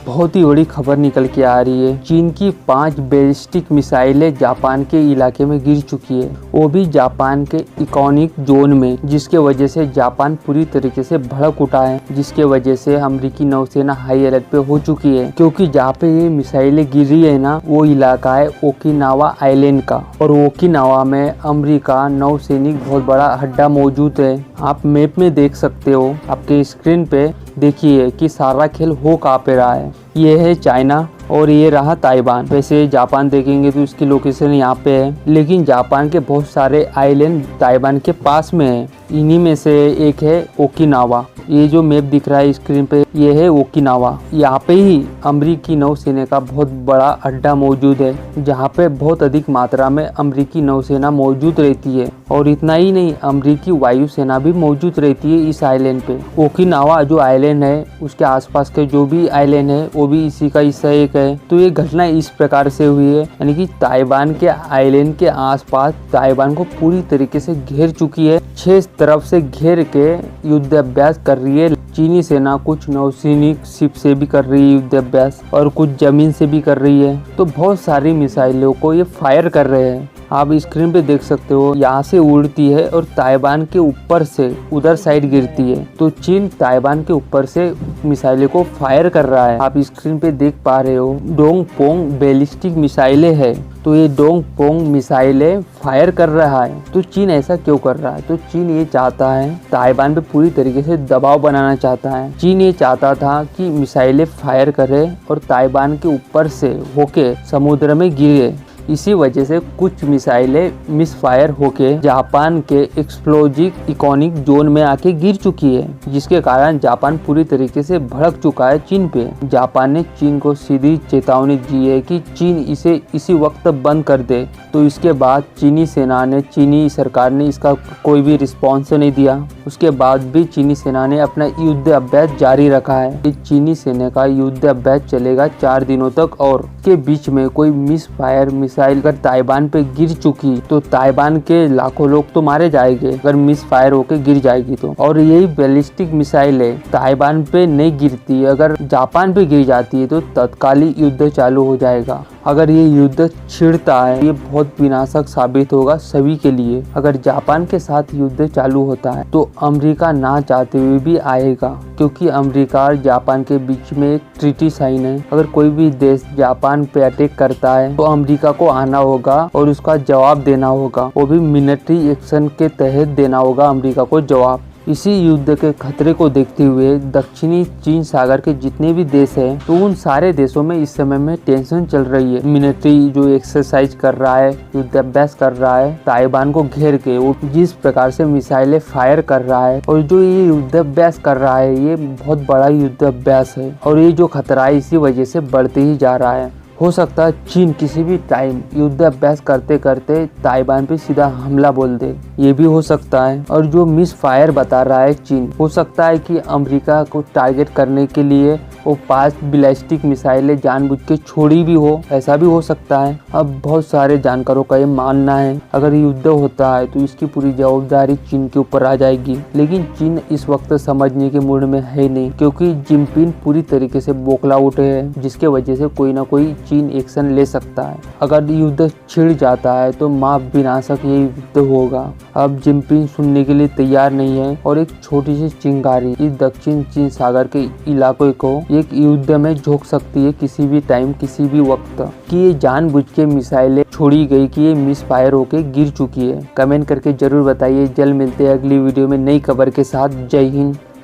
बहुत ही बड़ी खबर निकल के आ रही है। चीन की 5 बैलिस्टिक मिसाइलें जापान के इलाके में गिर चुकी है, वो भी जापान के इकोनॉमिक जोन में, जिसके वजह से जापान पूरी तरीके से भड़क उठा है, जिसके वजह से अमेरिकी नौसेना हाई अलर्ट पे हो चुकी है। क्योंकि जहाँ पे ये मिसाइलें गिर रही है ना, वो इलाका है ओकिनावा आइलैंड का, और ओकिनावा में अमेरिका नौसैनिक बहुत बड़ा अड्डा मौजूद है। आप मैप में देख सकते हो, आपके स्क्रीन पे देखिए कि सारा खेल हो कहाँ पे रहा है। ये है चाइना और ये रहा ताइवान। वैसे जापान देखेंगे तो इसकी लोकेशन यहाँ पे है, लेकिन जापान के बहुत सारे आइलैंड ताइवान के पास में है। इन्हीं में से एक है ओकिनावा। ये जो मैप दिख रहा है स्क्रीन पे, ये है ओकिनावा। यहाँ पे ही अमेरिकी नौसेना का बहुत बड़ा अड्डा मौजूद है, जहाँ पे बहुत अधिक मात्रा में अमेरिकी नौसेना मौजूद रहती है। और इतना ही नहीं, अमेरिकी वायुसेना भी मौजूद रहती है इस आइलैंड पे। ओकिनावा जो आइलैंड है, उसके आसपास के जो भी आइलैंड है वो भी इसी का हिस्सा एक है। तो ये घटना इस प्रकार से हुई है, यानी कि ताइवान के आइलैंड के आसपास ताइवान को पूरी तरीके से घेर चुकी है। 6 तरफ से घेर के युद्ध अभ्यास कर रही है चीनी सेना। कुछ नौसैनिक शिप से भी कर रही है युद्ध अभ्यास, और कुछ जमीन से भी कर रही है। तो बहुत सारी मिसाइलों को ये फायर कर रहे हैं। आप स्क्रीन पे देख सकते हो, यहाँ से उड़ती है और ताइवान के ऊपर से उधर साइड गिरती है। तो चीन ताइवान के ऊपर से मिसाइलें को फायर कर रहा है। आप स्क्रीन पे देख पा रहे हो, डोंगपोंग बैलिस्टिक मिसाइलें है। तो ये डोंगपोंग मिसाइलें फायर कर रहा है। तो चीन ऐसा क्यों कर रहा है? तो चीन ये चाहता है, ताइवान पे पूरी तरीके से दबाव बनाना चाहता है। चीन ये चाहता था कि मिसाइलें फायर करे और ताइवान के ऊपर से होके समुद्र में गिरे। इसी वजह से कुछ मिसाइलें मिसफायर होके जापान के एक्सप्लोजिव इकोनॉमिक जोन में आके गिर चुकी है, जिसके कारण जापान पूरी तरीके से भड़क चुका है चीन पे। जापान ने चीन को सीधी चेतावनी दी है कि चीन इसे इसी वक्त बंद कर दे। तो इसके बाद चीनी सेना ने, चीनी सरकार ने इसका कोई भी रिस्पॉन्स नहीं दिया। उसके बाद भी चीनी सेना ने अपना युद्ध अभ्यास जारी रखा है। चीनी सेना का युद्ध अभ्यास चलेगा 4 दिनों तक, और के बीच में कोई मिसफायर मिसाइल अगर ताइवान पे गिर चुकी तो ताइवान के लाखों लोग तो मारे जाएंगे, अगर मिसफायर होके गिर जाएगी तो। और यही बैलिस्टिक मिसाइल है, ताइवान पे नहीं गिरती, अगर जापान पे गिर जाती है तो तत्कालिक युद्ध चालू हो जाएगा। अगर ये युद्ध छिड़ता है, ये बहुत विनाशक साबित होगा सभी के लिए। अगर जापान के साथ युद्ध चालू होता है तो अमेरिका ना चाहते हुए भी आएगा, क्योंकि अमेरिका और जापान के बीच में एक ट्रीटी साइन है। अगर कोई भी देश जापान पे अटैक करता है तो अमेरिका को आना होगा और उसका जवाब देना होगा, वो भी मिलिट्री एक्शन के तहत देना होगा अमेरिका को जवाब। इसी युद्ध के खतरे को देखते हुए दक्षिणी चीन सागर के जितने भी देश हैं, तो उन सारे देशों में इस समय में टेंशन चल रही है। मिलिट्री जो एक्सरसाइज कर रहा है, युद्ध अभ्यास कर रहा है ताइवान को घेर के, वो जिस प्रकार से मिसाइलें फायर कर रहा है और जो ये युद्ध अभ्यास कर रहा है, ये बहुत बड़ा युद्ध अभ्यास है। और ये जो खतरा है इसी वजह से बढ़ते ही जा रहा है। हो सकता है चीन किसी भी टाइम युद्ध अभ्यास करते करते ताइवान पे सीधा हमला बोल दे, ये भी हो सकता है। और जो मिस फायर बता रहा है चीन, हो सकता है कि अमेरिका को टारगेट करने के लिए वो 5 बैलिस्टिक मिसाइलें जानबूझ के छोड़ी भी हो, ऐसा भी हो सकता है। अब बहुत सारे जानकारों का ये मानना है, अगर युद्ध होता है तो इसकी पूरी जवाबदारी चीन के ऊपर आ जाएगी। लेकिन चीन इस वक्त समझने के मूड में है नहीं, क्योंकि जिनपिंग पूरी तरीके से बौखला उठे हैं, जिसके वजह से कोई ना कोई चीन एक्शन ले सकता है। अगर युद्ध छिड़ जाता है तो मां विनाशक ये युद्ध होगा। अब जिनपिंग सुनने के लिए तैयार नहीं है, और एक छोटी सी चिंगारी इस दक्षिण चीन सागर के इलाकों को एक युद्ध में झोंक सकती है किसी भी टाइम, किसी भी वक्त। कि ये जानबूझ के मिसाइलें छोड़ी गई कि ये मिस फायर होके गिर चुकी है। कमेंट करके जरूर बताइए। जल्द मिलते हैं अगली वीडियो में नई खबर के साथ। जय हिंद।